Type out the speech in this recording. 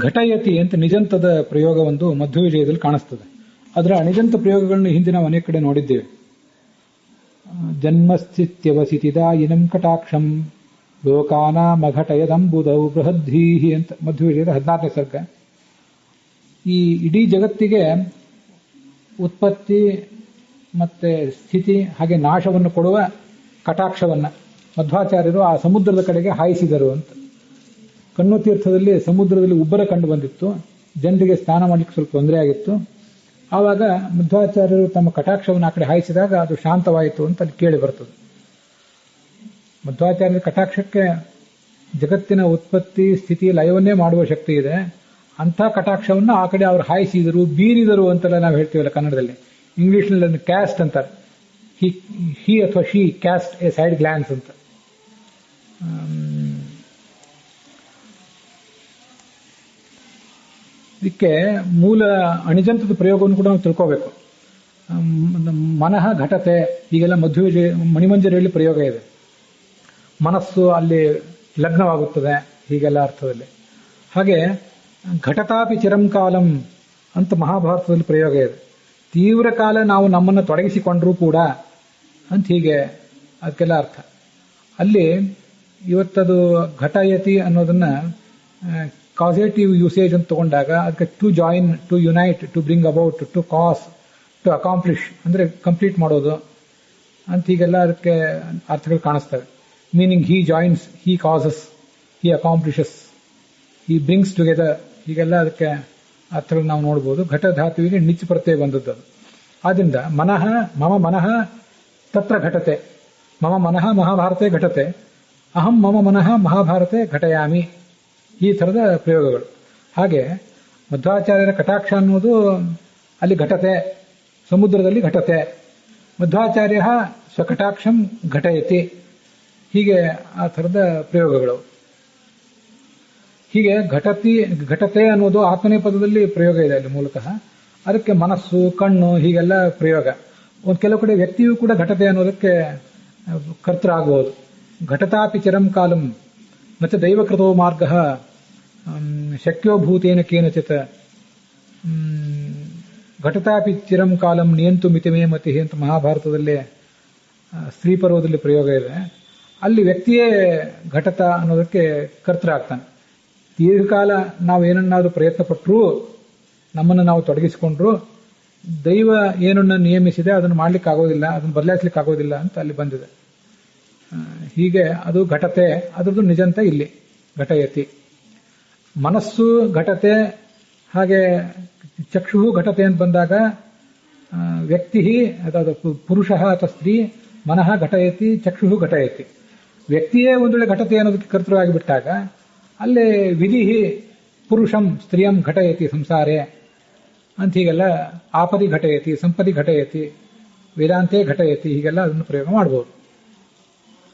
ಘಟಯತಿ ಅಂತ ನಿಜಂತದ ಪ್ರಯೋಗ ಒಂದು ಮಧ್ವ ವಿಜಯದಲ್ಲಿ ಕಾಣಿಸ್ತದೆ. ಅದರ ಅನಿಜಂತ ಪ್ರಯೋಗಗಳನ್ನು ಹಿಂದೆ ನಾವು ಅನೇಕ ಕಡೆ ನೋಡಿದ್ದೇವೆ. ಜನ್ಮಸ್ಥಿತ್ಯವಸಿತಿದಾಯಿನಂ ಕಟಾಕ್ಷಂ ಲೋಕಾನಾಮಘಟಯದಂಬುದೌ ಬೃಹದ್ಧೀಹಿ ಅಂತ ಮಧ್ವ ವಿಜಯದ 14ನೇ ಸರ್ಗ. ಈ ಇಡೀ ಜಗತ್ತಿಗೆ ಉತ್ಪತ್ತಿ ಮತ್ತೆ ಸ್ಥಿತಿ ಹಾಗೆ ನಾಶವನ್ನು ಕೊಡುವ ಕಟಾಕ್ಷವನ್ನ ಮಧ್ವಾಚಾರ್ಯರು ಆ ಸಮುದ್ರದ ಕಡೆಗೆ ಹಾಯಿಸಿದರು ಅಂತ. ಕಣ್ಣು ತೀರ್ಥದಲ್ಲಿ ಸಮುದ್ರದಲ್ಲಿ ಉಬ್ಬರ ಕಂಡು ಬಂದಿತ್ತು, ಜನರಿಗೆ ಸ್ನಾನ ಮಾಡಲಿಕ್ಕೆ ಸ್ವಲ್ಪ ತೊಂದರೆ ಆಗಿತ್ತು. ಆವಾಗ ಮಧ್ವಾಚಾರ್ಯರು ತಮ್ಮ ಕಟಾಕ್ಷವನ್ನು ಆ ಕಡೆ ಹಾಯಿಸಿದಾಗ ಅದು ಶಾಂತವಾಯಿತು ಅಂತ ಅಲ್ಲಿ ಕೇಳಿ ಬರ್ತದೆ. ಮಧ್ವಾಚಾರ್ಯರ ಕಟಾಕ್ಷಕ್ಕೆ ಜಗತ್ತಿನ ಉತ್ಪತ್ತಿ ಸ್ಥಿತಿ ಲಯವನ್ನೇ ಮಾಡುವ ಶಕ್ತಿ ಇದೆ. ಅಂಥ ಕಟಾಕ್ಷವನ್ನು ಆ ಕಡೆ ಅವರು ಹಾಯಿಸಿದರು, ಬೀರಿದರು ಅಂತೆಲ್ಲ ನಾವು ಹೇಳ್ತೀವಲ್ಲ ಕನ್ನಡದಲ್ಲಿ. ಇಂಗ್ಲಿಷ್ನಲ್ಲಿ ಕ್ಯಾಸ್ಟ್ ಅಂತಾರೆ. ಹಿ ಅಥವಾ she caste A side glance ಅಂತ. ಇದಕ್ಕೆ ಮೂಲ ಅಣಿಜಂತದ ಪ್ರಯೋಗವನ್ನು ಕೂಡ ನಾವು ತಿಳ್ಕೋಬೇಕು. ಮನಃ ಘಟತೆ ಹೀಗೆಲ್ಲ ಮಧ್ವ ಮಣಿಮಂಜರಿಯಲ್ಲಿ ಪ್ರಯೋಗ ಇದೆ. ಮನಸ್ಸು ಅಲ್ಲಿ ಲಗ್ನವಾಗುತ್ತದೆ ಹೀಗೆಲ್ಲ ಅರ್ಥದಲ್ಲಿ. ಹಾಗೆ ಘಟತಾಪಿ ಚಿರಂಕಾಲಂ ಅಂತ ಮಹಾಭಾರತದಲ್ಲಿ ಪ್ರಯೋಗ ಇದೆ. ತೀವ್ರ ಕಾಲ ನಾವು ನಮ್ಮನ್ನು ತೊಡಗಿಸಿಕೊಂಡ್ರೂ ಕೂಡ ಅಂತ ಹೀಗೆ ಅದಕ್ಕೆಲ್ಲ ಅರ್ಥ. ಅಲ್ಲಿ ಇವತ್ತದು ಘಟಯತಿ ಅನ್ನೋದನ್ನ ಕಾಸೇಟಿವ್ ಯೂಸೇಜ್ ಅಂತ ತಗೊಂಡಾಗ ಅದಕ್ಕೆ to join, to unite, to bring about, to cause, to accomplish ಅಂದ್ರೆ ಕಂಪ್ಲೀಟ್ ಮಾಡೋದು ಅಂತ ಹೀಗೆಲ್ಲ ಅದಕ್ಕೆ ಅರ್ಥಗಳು ಕಾಣಿಸ್ತವೆ. Meaning he joins, he causes, he accomplishes, he brings together, ಹೀಗೆಲ್ಲ ಅದಕ್ಕೆ ಅರ್ಥಗಳು ನಾವು ನೋಡ್ಬೋದು. ಘಟ ಧಾತುವಿಗೆ ನಿಚ್ ಪ್ರತ್ಯಯ ಬಂದದ್ದು. ಆದ್ರಿಂದ ಮನಃ ಮಮ ಮನಃ ತತ್ರ ಘಟತೆ, ಮಮ ಮನಃ ಮಹಾಭಾರತೆ ಘಟತೆ, ಅಹಂ ಮಮ ಮನಃ ಮಹಾಭಾರತೆ ಘಟಯಾಮಿ, ಈ ಥರದ ಪ್ರಯೋಗಗಳು. ಹಾಗೆ ಮಧ್ವಾಚಾರ್ಯರ ಕಟಾಕ್ಷ ಅನ್ನೋದು ಅಲ್ಲಿ ಘಟತೆ, ಸಮುದ್ರದಲ್ಲಿ ಘಟತೆ. ಮಧ್ವಾಚಾರ್ಯ ಸ್ವಕಟಾಕ್ಷಂ ಘಟಯತಿ, ಹೀಗೆ ಆ ಥರದ ಪ್ರಯೋಗಗಳು. ಹೀಗೆ ಘಟತೆ ಅನ್ನೋದು ಆತ್ಮನೇ ಪದದಲ್ಲಿ ಪ್ರಯೋಗ ಇದೆ ಅಲ್ಲಿ ಮೂಲತಃ. ಅದಕ್ಕೆ ಮನಸ್ಸು, ಕಣ್ಣು ಹೀಗೆಲ್ಲ ಪ್ರಯೋಗ. ಒಂದು ಕೆಲವು ಕಡೆ ವ್ಯಕ್ತಿಯೂ ಕೂಡ ಘಟತೆ ಅನ್ನೋದಕ್ಕೆ ಕರ್ತೃ ಆಗಬಹುದು. ಘಟತಾಪಿ ಚಿರಂ ಕಾಲಂ ಮತ್ತೆ ದೈವಕೃತೋ ಮಾರ್ಗ ಶಕ್ಯೋ ಭೂತೇನ ಕೇನಚಿತ್ ಘಟತಾಪಿ ಚಿರಂ ಕಾಲಂ ನಿಯಂತು ಮಿತಿಮೇ ಮತಿ ಅಂತ ಮಹಾಭಾರತದಲ್ಲಿ ಸ್ತ್ರೀ ಪರ್ವದಲ್ಲಿ ಪ್ರಯೋಗ ಇದೆ. ಅಲ್ಲಿ ವ್ಯಕ್ತಿಯೇ ಘಟತ ಅನ್ನೋದಕ್ಕೆ ಕರ್ತೃ ಆಗ್ತಾನೆ. ದೀರ್ಘಕಾಲ ನಾವು ಏನನ್ನಾದ್ರೂ ಪ್ರಯತ್ನ ಪಟ್ಟರೂ, ನಮ್ಮನ್ನು ನಾವು ತೊಡಗಿಸಿಕೊಂಡ್ರು, ದೈವ ಏನನ್ನ ನಿಯಮಿಸಿದೆ ಅದನ್ನು ಮಾಡ್ಲಿಕ್ಕೆ ಆಗೋದಿಲ್ಲ, ಅದನ್ನು ಬದಲಾಯಿಸ್ಲಿಕ್ಕೆ ಆಗೋದಿಲ್ಲ ಅಂತ ಅಲ್ಲಿ ಬಂದಿದೆ. ಹೀಗೆ ಅದು ಘಟತೆ, ಅದರದ್ದು ನಿಜಂತ ಇಲ್ಲಿ ಘಟಯತಿ. ಮನಸ್ಸು ಘಟತೆ, ಹಾಗೆ ಚಕ್ಷು ಘಟತೆ ಅಂತ ಬಂದಾಗ ವ್ಯಕ್ತಿ ಅಥವಾ ಪುರುಷ ಅಥವಾ ಸ್ತ್ರೀ ಮನಃ ಘಟಯತಿ, ಚಕ್ಷು ಘಟಯತಿ. ವ್ಯಕ್ತಿಯೇ ಒಂದು ವೇಳೆ ಘಟತೆ ಅನ್ನೋದಕ್ಕೆ ಕರ್ತೃವಾಗಿ ಬಿಟ್ಟಾಗ ಅಲ್ಲೇ ವಿಧಿ ಪುರುಷಂ ಸ್ತ್ರೀಯಂ ಘಟಯತಿ ಸಂಸಾರೇ ಅಂತ ಹೀಗೆಲ್ಲ ಆಪದಿ ಘಟಯತಿ, ಸಂಪದಿ ಘಟಯತಿ, ವೇದಾಂತೇ ಘಟಯತಿ, ಹೀಗೆಲ್ಲ ಅದನ್ನು ಪ್ರಯೋಗ ಮಾಡಬಹುದು.